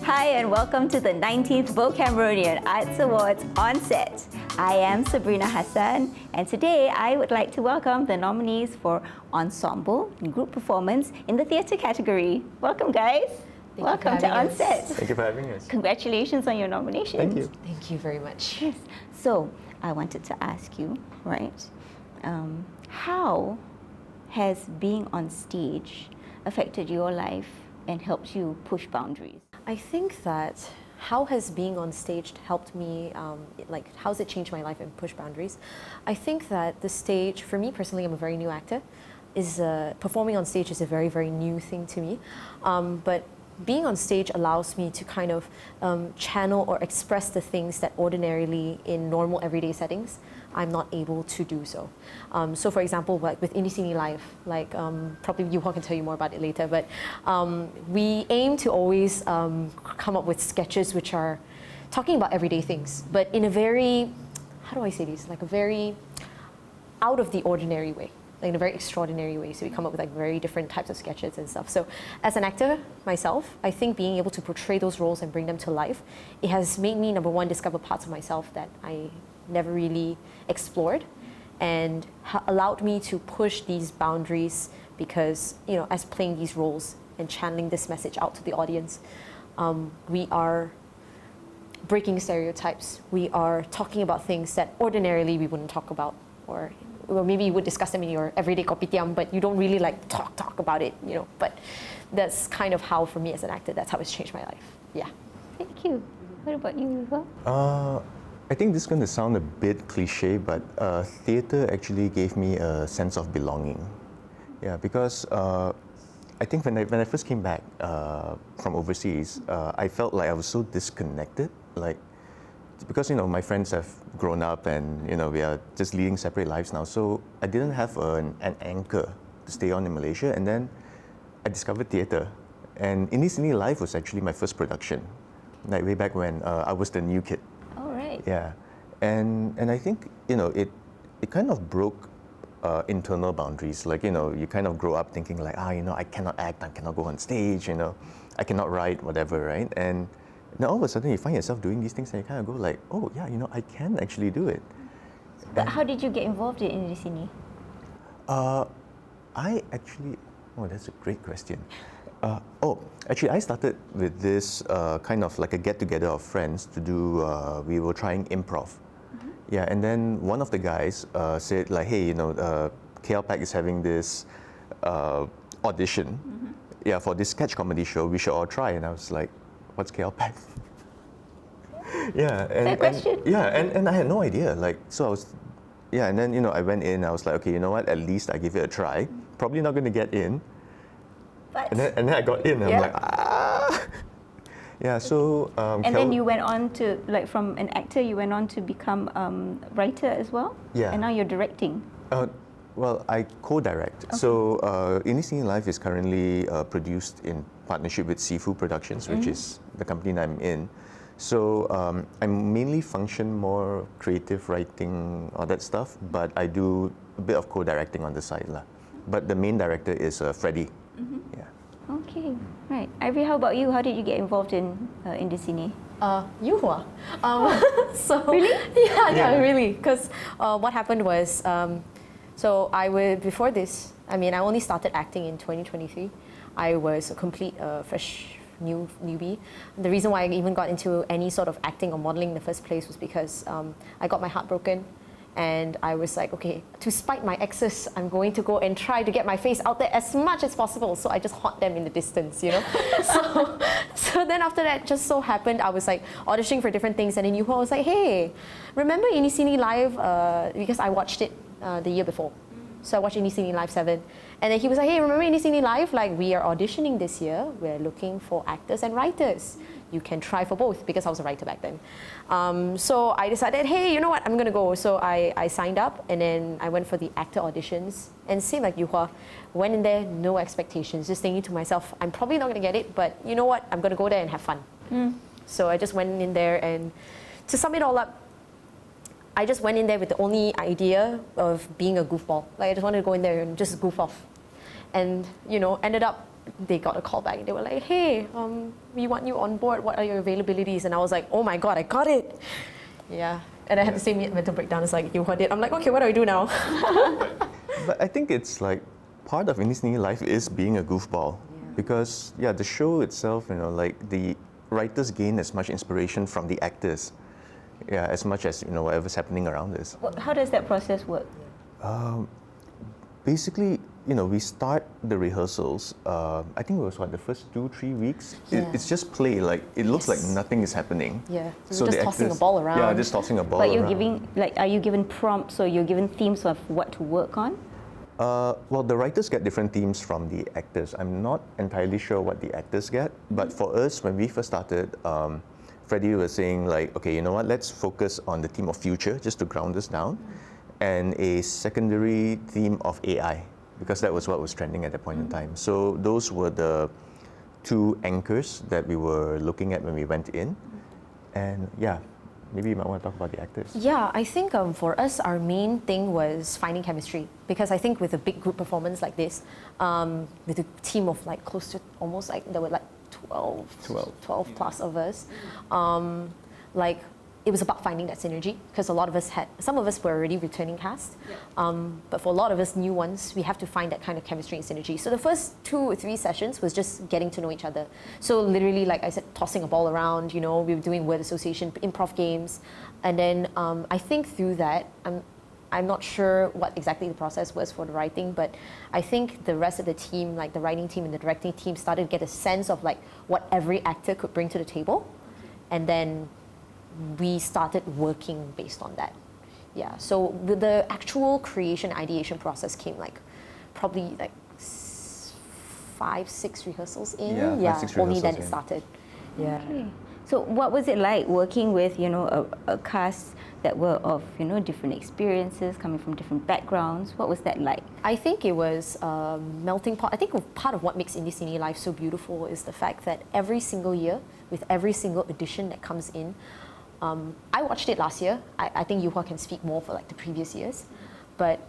Hi and welcome to the 19th BOH Cameronian Arts Awards on set. I am Sabrina Hassan and today I would like to welcome the nominees for Ensemble and Group Performance in the Theatre category. Welcome guys. Welcome to On Set. Thank you for having us. Congratulations on your nominations. Thank you. Thank you very much. Yes. So I wanted to ask you, right, how has being on stage affected your life and helped you push boundaries? I think that how has being on stage helped me, how's it changed my life and push boundaries? I think that the stage, for me personally, I'm a very new actor, performing on stage is a very, very new thing to me. But being on stage allows me to kind of channel or express the things that ordinarily in normal everyday settings I'm not able to do so. So for example, like with Indie Cine Live, probably Yuhua can tell you more about it later, but we aim to always come up with sketches which are talking about everyday things, but in a very, how do I say this, like a very out of the ordinary way. Like in a very extraordinary way. So we come up with like very different types of sketches and stuff. So as an actor myself, I think being able to portray those roles and bring them to life, it has made me, number one, discover parts of myself that I never really explored and allowed me to push these boundaries because, you know, as playing these roles and channeling this message out to the audience, we are breaking stereotypes. We are talking about things that ordinarily we wouldn't talk about, or maybe you would discuss them in your everyday kopitiam, but you don't really like talk about it, you know. But that's kind of how, for me as an actor, that's how it's changed my life. Yeah. Thank you. What about you, Yuhua? I think this is going to sound a bit cliche, but theatre actually gave me a sense of belonging. Yeah, because I think when I first came back from overseas, I felt like I was so disconnected, because, you know, my friends have grown up and, you know, we are just leading separate lives now. So I didn't have an anchor to stay on in Malaysia. And then I discovered theatre. And Indie Cine Live was actually my first production, like way back when I was the new kid. All right. Yeah. And I think, you know, it kind of broke internal boundaries. Like, you know, you kind of grow up thinking like, you know, I cannot act, I cannot go on stage, you know, I cannot write, whatever, right? And now all of a sudden you find yourself doing these things and you kind of go like, oh yeah, you know, I can actually do it. But how did you get involved in Indie Cine? That's a great question. Actually I started with this kind of like a get-together of friends to do, we were trying improv. Mm-hmm. Yeah, and then one of the guys said like, hey, you know, KL Pack is having this audition, mm-hmm. yeah, for this sketch comedy show, we should all try. And I was like, what's KL Pack? Yeah, and I had no idea. And then, you know, I went in. I was like, okay, you know what? At least I give it a try. Probably not going to get in. But and then I got in. And I'm like, Yeah. So. And then you went on to, like, from an actor, you went on to become a writer as well. Yeah. And now you're directing. Well, I co-direct. Okay. So Indie Cine Live is currently produced in partnership with Seafood Productions, which is the company that I'm in. So I mainly function more creative writing, all that stuff, but I do a bit of co-directing on the side. But the main director is Freddie. Mm-hmm. Yeah. Okay, right. Ivy, how about you? How did you get involved in Indie Cine? Yuhua. So really? Yeah, really. Because what happened was, so before this, I mean, I only started acting in 2023. I was a complete fresh newbie. The reason why I even got into any sort of acting or modeling in the first place was because I got my heart broken. And I was like, okay, to spite my exes, I'm going to go and try to get my face out there as much as possible. So I just haunt them in the distance, you know? so then after that, just so happened, I was like auditioning for different things. And then Yuhua was like, hey, remember Indie Cine Live? Because I watched it the year before. So I watched Indie Cine Live 7. And then he was like, hey, remember Indie Cine Live? Like, we are auditioning this year. We're looking for actors and writers. You can try for both, because I was a writer back then. So I decided, hey, you know what? I'm going to go. So I signed up, and then I went for the actor auditions. And same like Yuhua, went in there, no expectations, just thinking to myself, I'm probably not going to get it, but you know what? I'm going to go there and have fun. So I just went in there, and to sum it all up, I just went in there with the only idea of being a goofball. Like, I just wanted to go in there and just goof off. And, you know, ended up they got a call back and they were like, hey, we want you on board. What are your availabilities? And I was like, oh my God, I got it. Yeah. And I had the same mental breakdown. It's like, you heard it. I'm like, okay, what do I do now? But I think it's like part of Indie Sneaky Life is being a goofball. Because, the show itself, like the writers gain as much inspiration from the actors, as much as, whatever's happening around us. How does that process work? Basically, we start the rehearsals, I think it was the first 2-3 weeks? Yeah. It's just play, like, it looks like nothing is happening. Yeah, so we're just tossing a ball around. Yeah, just tossing a ball But around. you're giving, are you given prompts or you're given themes of what to work on? Well, the writers get different themes from the actors. I'm not entirely sure what the actors get, but for us, when we first started, Freddie was saying like, okay, you know what, let's focus on the theme of future, just to ground us down, and a secondary theme of AI, because that was what was trending at that point in time. So those were the 2 anchors that we were looking at when we went in. And maybe you might want to talk about the actors. Yeah, I think for us, our main thing was finding chemistry. Because I think with a big group performance like this, with a team of like close to almost like, there were like 12 plus of us, like it was about finding that synergy. Because some of us were already returning cast, but for a lot of us new ones, we have to find that kind of chemistry and synergy. So the first 2 or 3 sessions was just getting to know each other. So literally, like I said, tossing a ball around, we were doing word association, improv games. And then I think through that, I'm not sure what exactly the process was for the writing, but I think the rest of the team, like the writing team and the directing team, started to get a sense of like what every actor could bring to the table. And then we started working based on that. Yeah, so the actual creation, ideation process came like probably like 5-6 rehearsals in. Yeah, 5-6 only rehearsals then it in. started. Yeah. Okay. So what was it like working with, a cast that were of, different experiences, coming from different backgrounds? What was that like? I think it was a melting pot. I think part of what makes Indie Cine Life so beautiful is the fact that every single year, with every single edition that comes in, I watched it last year. I think Yuhua can speak more for like the previous years, but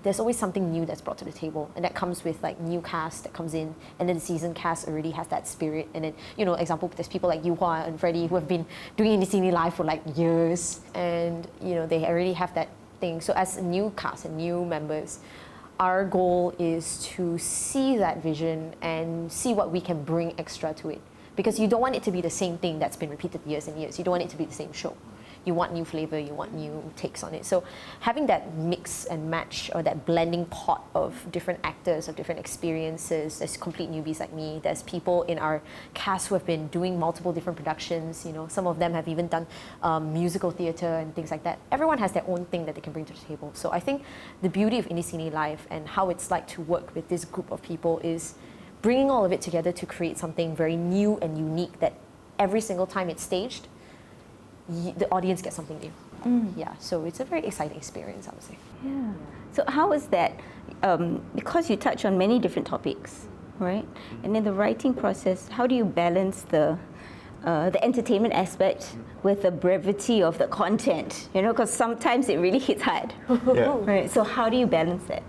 there's always something new that's brought to the table, and that comes with like new cast that comes in, and then the season cast already has that spirit. And then, example, there's people like Yuhua and Freddie who have been doing Indie Cine Live for like years, and they already have that thing. So as a new cast and new members, our goal is to see that vision and see what we can bring extra to it. Because you don't want it to be the same thing that's been repeated years and years. You don't want it to be the same show. You want new flavor, you want new takes on it. So having that mix and match, or that blending pot of different actors, of different experiences, there's complete newbies like me, there's people in our cast who have been doing multiple different productions, some of them have even done musical theatre and things like that. Everyone has their own thing that they can bring to the table. So I think the beauty of Indie Cine Live and how it's like to work with this group of people is bringing all of it together to create something very new and unique that every single time it's staged, the audience gets something new. Yeah, so it's a very exciting experience, I would say. Yeah. So how was that? Because you touch on many different topics, right? And in the writing process, how do you balance the entertainment aspect with the brevity of the content? Because sometimes it really hits hard. Yeah. Right. So how do you balance that?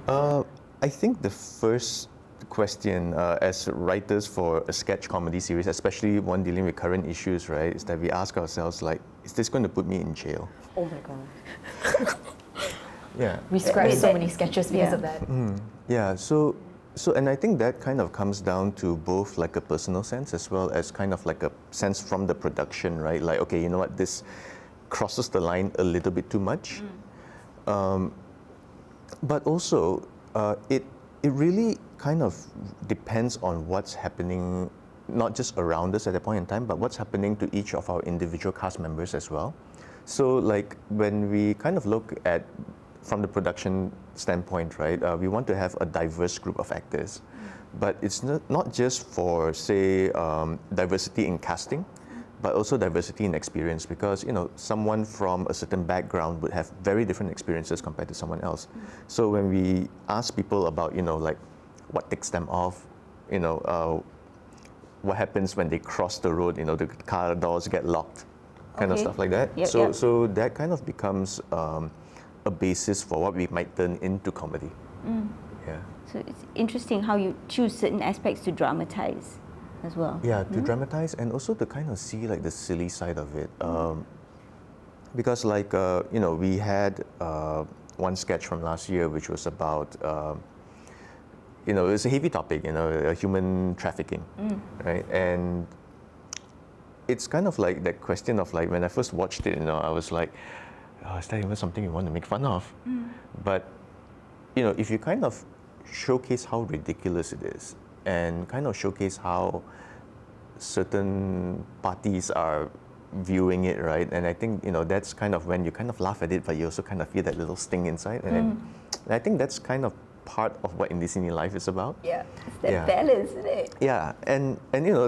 I think the first question as writers for a sketch comedy series, especially one dealing with current issues, right, is that we ask ourselves like, is this going to put me in jail? Oh my God. Yeah. We scratched so many sketches because of that. Yeah, so and I think that kind of comes down to both like a personal sense as well as kind of like a sense from the production, right? Like, okay, you know what, this crosses the line a little bit too much. But also, it really kind of depends on what's happening, not just around us at that point in time, but what's happening to each of our individual cast members as well. So like when we kind of look at, from the production standpoint, right, we want to have a diverse group of actors. But it's not just for, say, diversity in casting, but also diversity in experience, because someone from a certain background would have very different experiences compared to someone else. So when we ask people about like what ticks them off, what happens when they cross the road, the car doors get locked, kind of stuff like that. So that kind of becomes a basis for what we might turn into comedy. Yeah. So it's interesting how you choose certain aspects to dramatize as well. Yeah, to dramatize and also to kind of see like the silly side of it. Because like, we had one sketch from last year which was about, it's a heavy topic, human trafficking, right? And it's kind of like that question of like, when I first watched it, I was like, oh, is that even something you want to make fun of? But, if you kind of showcase how ridiculous it is and kind of showcase how certain parties are viewing it, right? And I think, that's kind of when you kind of laugh at it, but you also kind of feel that little sting inside. And I think that's kind of part of what Indie Cine Life is about. Yeah, it's that balance, isn't it? Yeah, and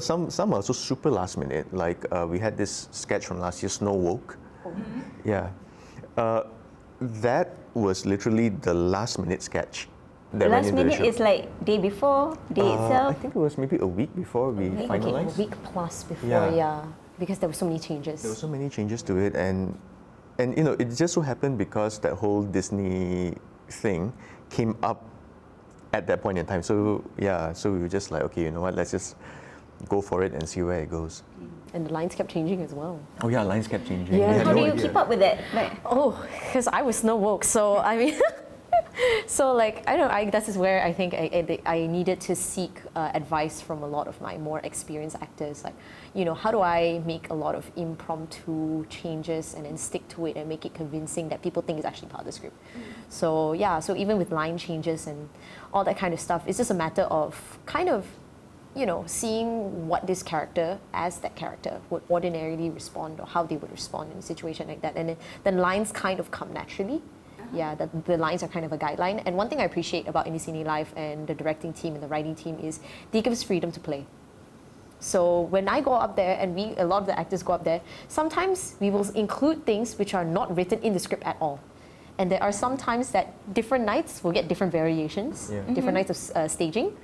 some are also super last minute. Like we had this sketch from last year, Snow Woke. Yeah, that was literally the last minute sketch. The last minute is like day before, day I itself. think it was maybe a week before we finalized. Okay, a week plus before, yeah. Because there were so many changes. There were so many changes to it, and it just so happened because that whole Disney thing came up at that point in time. So so we were just like, okay, you know what? Let's just go for it and see where it goes. And the lines kept changing as well. Oh yeah, lines kept changing. Yeah. We had How no do you idea. keep up with that? Like, Because I was no woke, so I mean, so like this is where I think I needed to seek advice from a lot of my more experienced actors. Like, how do I make a lot of impromptu changes and then stick to it and make it convincing that people think it's actually part of the script. So so even with line changes and all that kind of stuff, it's just a matter of kind of seeing what this character, as that character, would ordinarily respond or how they would respond in a situation like that. And then lines kind of come naturally. Yeah, the lines are kind of a guideline. And one thing I appreciate about Indie Cine Life and the directing team and the writing team is they give us freedom to play. So when I go up there and a lot of the actors go up there, sometimes we will include things which are not written in the script at all. And there are some times that different nights will get different variations, different nights of staging.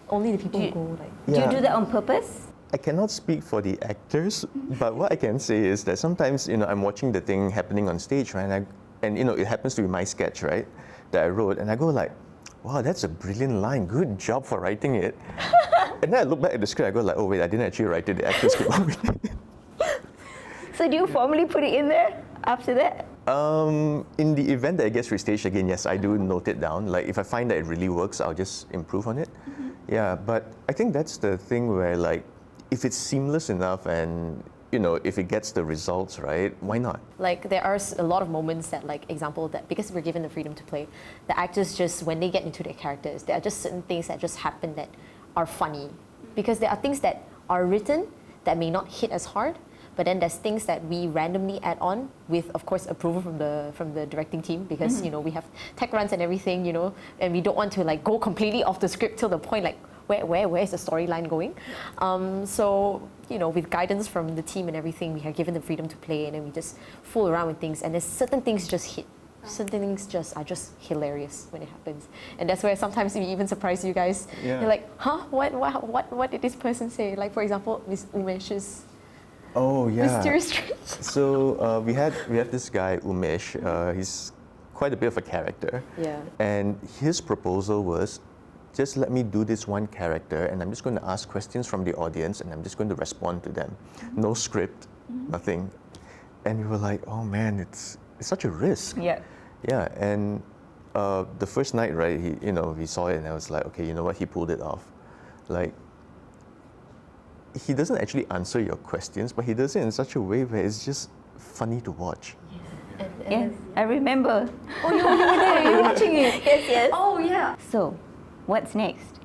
Only the people who go like... do you do that on purpose? I cannot speak for the actors, but what I can say is that sometimes, I'm watching the thing happening on stage, right? And it happens to be my sketch, right, that I wrote, and I go like, wow, that's a brilliant line. Good job for writing it. And then I look back at the script, I go like, oh wait, I didn't actually write it. The actors came up with it. So do you formally put it in there after that? In the event that it gets restaged again, yes, I do note it down. Like if I find that it really works, I'll just improve on it. Yeah, but I think that's the thing where like, if it's seamless enough and if it gets the results right, why not? Like there are a lot of moments that, like example, that because we're given the freedom to play, the actors just, when they get into their characters, there are just certain things that just happen that are funny. Because there are things that are written that may not hit as hard, but then there's things that we randomly add on with, of course, approval from the directing team, because we have tech runs and everything, and we don't want to like go completely off the script till the point like where is the storyline going? So with guidance from the team and everything, we are given the freedom to play, and then we just fool around with things, and there's certain things just hit. Certain things are just hilarious when it happens, and that's where sometimes we even surprise you guys. Yeah. You're like, huh? What did this person say? Like for example, Miss Umesh's mysterious street. So we have this guy Umesh. He's quite a bit of a character. Yeah. And his proposal was, just let me do this one character, and I'm just going to ask questions from the audience, and I'm just going to respond to them. No script, nothing. And we were like, oh man, it's such a risk. Yeah. Yeah, and the first night, right, we saw it, and I was like, okay, you know what, he pulled it off. Like, he doesn't actually answer your questions, but he does it in such a way where it's just funny to watch. Yes, I remember. Oh, you were there. You were watching it. Yes. Oh yeah. So, what's next?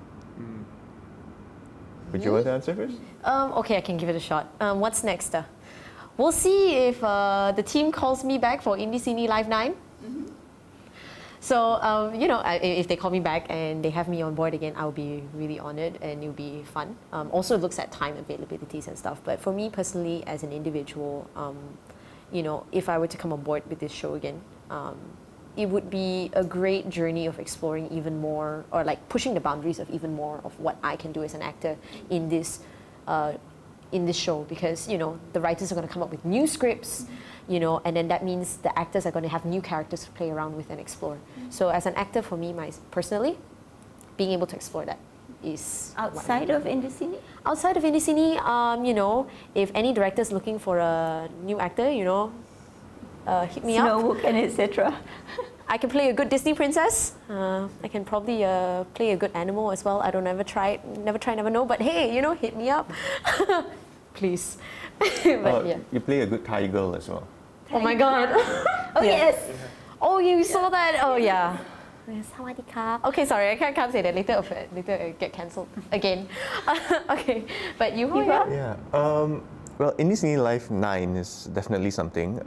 Would you want to answer first? Okay, I can give it a shot. What's next? We'll see if the team calls me back for Indie Cine Live 9. So, if they call me back and they have me on board again, I'll be really honored and it'll be fun. Also, it looks at time availabilities and stuff. But for me personally, as an individual, if I were to come on board with this show again, it would be a great journey of exploring even more, or like pushing the boundaries of even more of what I can do as an actor in this show, because the writers are going to come up with new scripts, and then that means the actors are going to have new characters to play around with and explore. So as an actor, for me, personally, being able to explore that is Outside of Indie outside of Indie Cine, you know, if any director's looking for a new actor, you know, hit me up. Snowbook and etc. I can play a good Disney princess. I can probably play a good animal as well. I don't ever try, never know. But hey, you know, hit me up, please. But yeah. You play a good Thai girl as well. Oh my God. Oh yes. Oh, you saw that? Oh yeah. Sawadika. Okay, sorry, I can't say that. Later I get cancelled again. Okay, but you are? Yeah. Well, Indie Cine Life 9 is definitely something.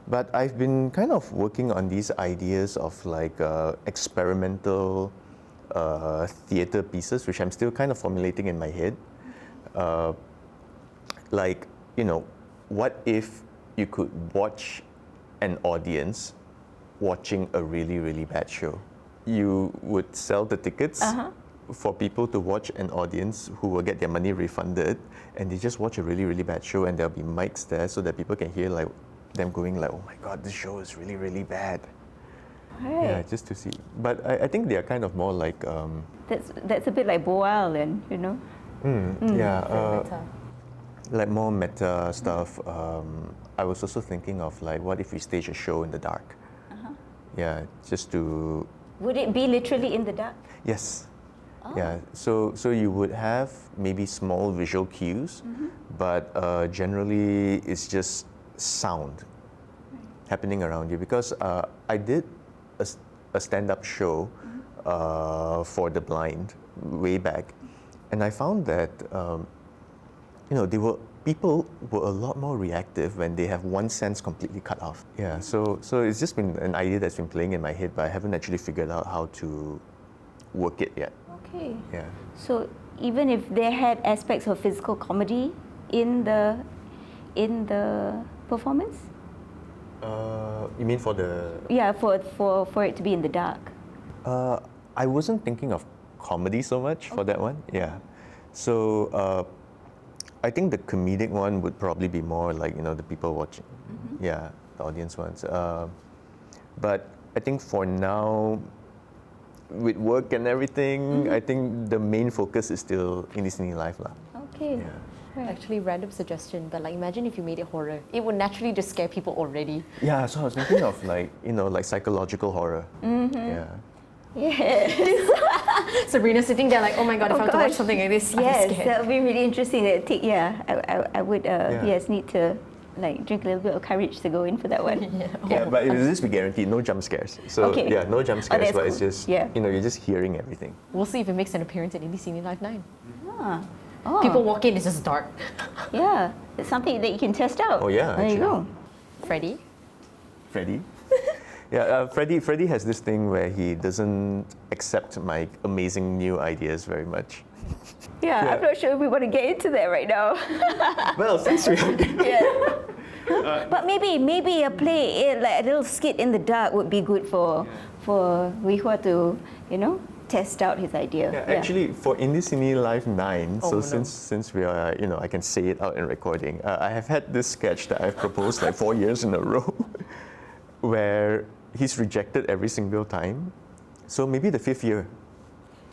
But I've been kind of working on these ideas of like experimental theatre pieces, which I'm still kind of formulating in my head. Like, you know, what if you could watch an audience watching a really, really bad show? You would sell the tickets for people to watch an audience who will get their money refunded, and they just watch a really, really bad show, and there'll be mics there so that people can hear like them going like, oh my God, this show is really, really bad. Right. Yeah, just to see. But I think they are kind of more like... That's a bit like Boal then, you know? Like more meta stuff. I was also thinking of like, what if we stage a show in the dark? Yeah, just to... Would it be literally in the dark? Yes. Yeah, so you would have maybe small visual cues, but generally it's just sound happening around you. Because I did a stand-up show for the blind way back, and I found that you know, people were a lot more reactive when they have one sense completely cut off. Yeah, so it's just been an idea that's been playing in my head, but I haven't actually figured out how to work it yet. Okay. Yeah. So even if they had aspects of physical comedy in the performance? You mean for the... Yeah, for it to be in the dark. I wasn't thinking of comedy so much for that one. Yeah. So I think the comedic one would probably be more like, you know, the people watching. Yeah, the audience ones. But I think for now, with work and everything, I think the main focus is still Indie Cine Life lah. Okay. Yeah. Right. Actually, random suggestion, but like imagine if you made it horror. It would naturally just scare people already. Yeah, so I was thinking of like, you know, like psychological horror. Yeah. Yes. Sabrina sitting there like, oh my God, if I have to watch something like this, I'm Yes, scared. that would be really interesting. I would yes need to like drink a little bit of courage to go in for that one. Yeah, but it will just be guaranteed, no jump scares. So Okay. yeah, no jump scares, that's but it's cool. just, Yeah. you know, you're just hearing everything. We'll see if it makes an appearance in Indie Cine Life 9. Ah. Oh. People walk in, it's just dark. Yeah, it's something that you can test out. Oh, yeah, There you go. Freddie? Freddie? Yeah, Freddie has this thing where he doesn't accept my amazing new ideas very much. Yeah, Yeah. I'm not sure if we want to get into that right now. Well, since we are... Yeah. But maybe a play, like a little skit in the dark would be good for Wei Hua to, you know, test out his idea. Yeah, actually, for Indie Cine Live 9, so no. since we are, you know, I can say it out in recording, I have had this sketch that I've proposed like 4 years in a row, where he's rejected every single time. So maybe the 5th year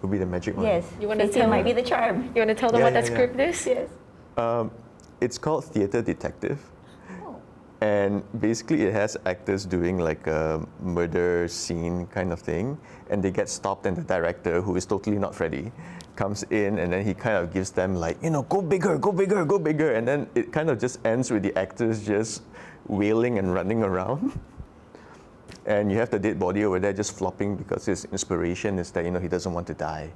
will be the magic one. Yes, You wanna fifth year tell- might be the charm. You want to tell them Yeah, what yeah, that yeah. script is? Yes. It's called Theatre Detective. And basically it has actors doing like a murder scene kind of thing, and they get stopped, and the director, who is totally not Freddie, comes in, and then he kind of gives them like, you know, go bigger, go bigger, go bigger, and then it kind of just ends with the actors just wailing and running around. And you have the dead body over there just flopping because his inspiration is that, you know, he doesn't want to die.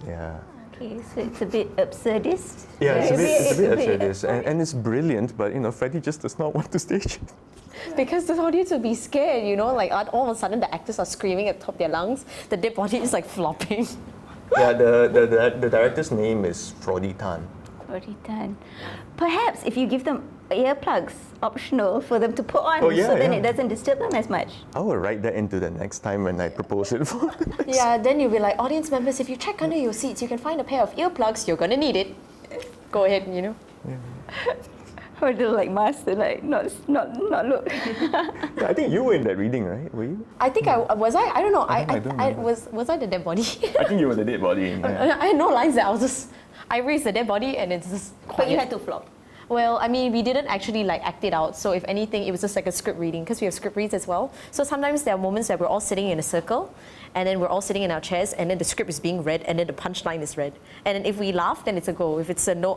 Yeah. Okay, so it's a bit absurdist. Yeah, it's a bit It's absurdist, and it's brilliant, but you know, Freddie just does not want to stage it. Because the audience will be scared, you know, like all of a sudden the actors are screaming at the top of their lungs, the dead body is like flopping. Yeah, the director's name is Frody Tan. Already done. Perhaps if you give them earplugs optional for them to put on, Oh, yeah, so then yeah. it doesn't disturb them as much. I will write that into the next time when I propose it for the next. Yeah, then you'll be like, audience members, if you check under your seats, you can find a pair of earplugs, you're gonna need it. Go ahead, you know. Or do like master, like not look. Yeah, I think you were in that reading, right? Were you? I think I was. I don't know. I don't remember. Was I the dead body? I think you were the dead body. Yeah. I had no lines there. I raised the dead body and it's just quiet. But you had to flop. Well, I mean, we didn't actually like act it out. So if anything, it was just like a script reading because we have script reads as well. So sometimes there are moments that we're all sitting in a circle and then we're all sitting in our chairs and then the script is being read and then the punchline is read. And then if we laugh, then it's a go. If it's a no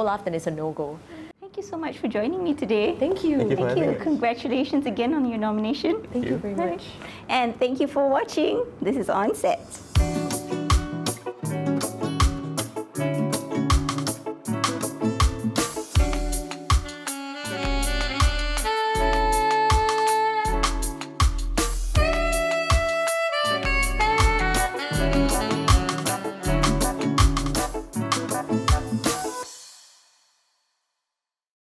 laugh, then it's a no go. Thank you so much for joining me today. Thank you. Thank you for having us. Congratulations again on your nomination. Thank you very much. And thank you for watching. This is On Set.